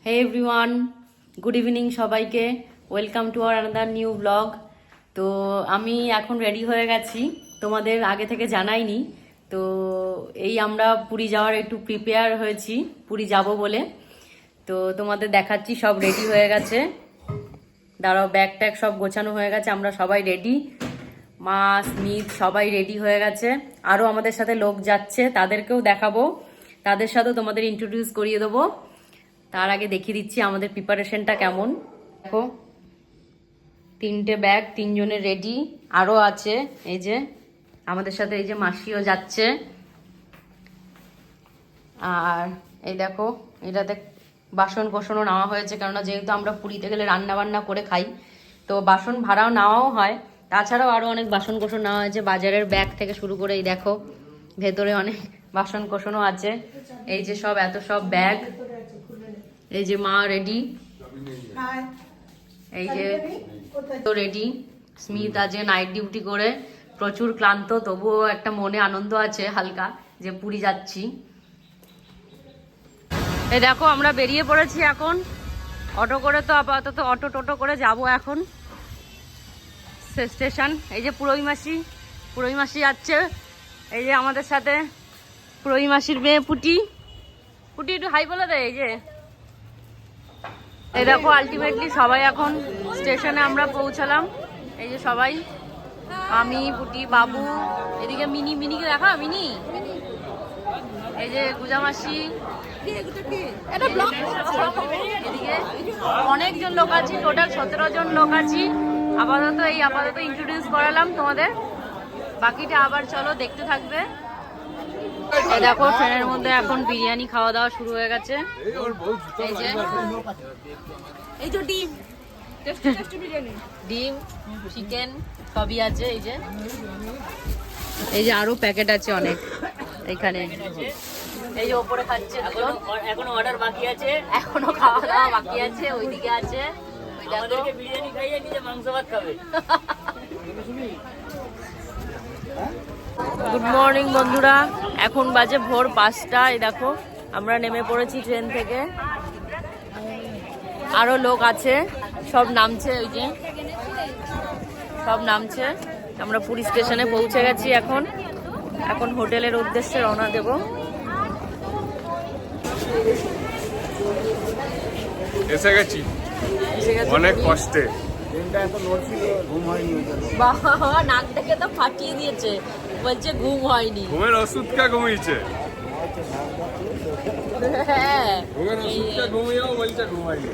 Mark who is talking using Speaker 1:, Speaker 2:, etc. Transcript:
Speaker 1: হে everyone, good evening সবাইকে। Welcome to our another new blog. তো আমি এখন রেডি হয়ে গেছি, তোমাদের আগে থেকে জানাইনি। তো এই আমরা পুরী যাওয়ার একটু প্রিপেয়ার হয়েছি, পুরী যাব বলে। তো তোমাদের দেখাচ্ছি, সব রেডি হয়ে গেছে। দাঁড়াও, ব্যাগ ট্যাগ সব গোছানো হয়ে গেছে, আমরা সবাই রেডি। মা, স্মিথ সবাই রেডি হয়ে গেছে। আরও আমাদের সাথে লোক যাচ্ছে, তাদেরকেও দেখাবো, তাদের সাথেও তোমাদের ইন্ট্রোডিউস করিয়ে দেবো। তার আগে দেখিয়ে দিচ্ছি আমাদের প্রিপারেশনটা কেমন। দেখো, 3টে ব্যাগ, 3জনের রেডি। আরও আছে, এই যে আমাদের সাথে এই যে মাসিও যাচ্ছে। আর এই দেখো, এটাতে বাসন কোসনও নেওয়া হয়েছে, কেননা যেহেতু আমরা পুরীতে গেলে রান্না বান্না করে খাই, তো বাসন ভাড়াও নেওয়াও হয়। তাছাড়াও আরও অনেক বাসন কোসন নেওয়া হয়েছে, বাজারের ব্যাগ থেকে শুরু করে। এই দেখো, ভেতরে অনেক বাসন কোসনও আছে। এই যে সব, এত সব ব্যাগ। এই যে মা রেডি, এই যে তো রেডি। স্মিথ আছে নাইট ডিউটি করে, প্রচুর ক্লান্ত, তবুও একটা মনে আনন্দ আছে হালকা, যে পুরী যাচ্ছি। এই দেখো, আমরা বেরিয়ে পড়েছি এখন অটো করে। তো আপাতত অটো টোটো করে যাব এখন স্টেশন। এই যে পুরোই মাসি যাচ্ছে। এই যে আমাদের সাথে পুরোই মাসির মেয়ে পুটি একটু হাই বলে দেয়। এই যে এই দেখো, আলটিমেটলি সবাই এখন স্টেশনে আমরা পৌঁছালাম। এই যে সবাই, আমি, পুটি, বাবু, এদিকে মিনিকে দেখা, মিনি, এই যে গুজামাসি, এদিকে অনেকজন লোক আছি, টোটাল 17 জন লোক আছি। আপাতত ইন্ট্রোডিউস করালাম তোমাদের, বাকিটা আবার চলো দেখতে থাকবে। এই দেখো, ট্রেনের মধ্যে এখন বিরিয়ানি খাওয়া দাওয়া শুরু হয়ে গেছে। এই যে এই তো ডিম চিকেন সবই আছে। এই যে আরো প্যাকেট আছে অনেক এইখানে। এই যে ওপরে খাচ্ছে, এখনো অর্ডার বাকি আছে, এখনো খাওয়া দাওয়া বাকি আছে। ওইদিকে আছে, আমাদেরকে বিরিয়ানি খাইয়ে নিজে মাংস ভাত খাবে। গুড মর্নিং বন্ধুরা, এখন বাজে ভোর 5টা। এই দেখো, আমরা নেমে পড়েছি ট্রেন থেকে। আরো লোক আছে, সব নামছে। ওই যে সব নামছে। আমরা পুরী স্টেশনে পৌঁছে গেছি। এখন হোটেলের উদ্দেশ্যে রওনা দেব।
Speaker 2: এসে গেছি অনেক কষ্টে।
Speaker 1: বাবা, নাক থেকে তো ফাটিয়ে দিয়েছে, বলছে ঘুম হয়নি।
Speaker 2: ঘুমের ওষুধটা ঘুমিয়েছে।
Speaker 1: হ্যাঁ,
Speaker 2: ঘুমের ওষুধটা ঘুমিয়েও বলছে ঘুম হয়নি।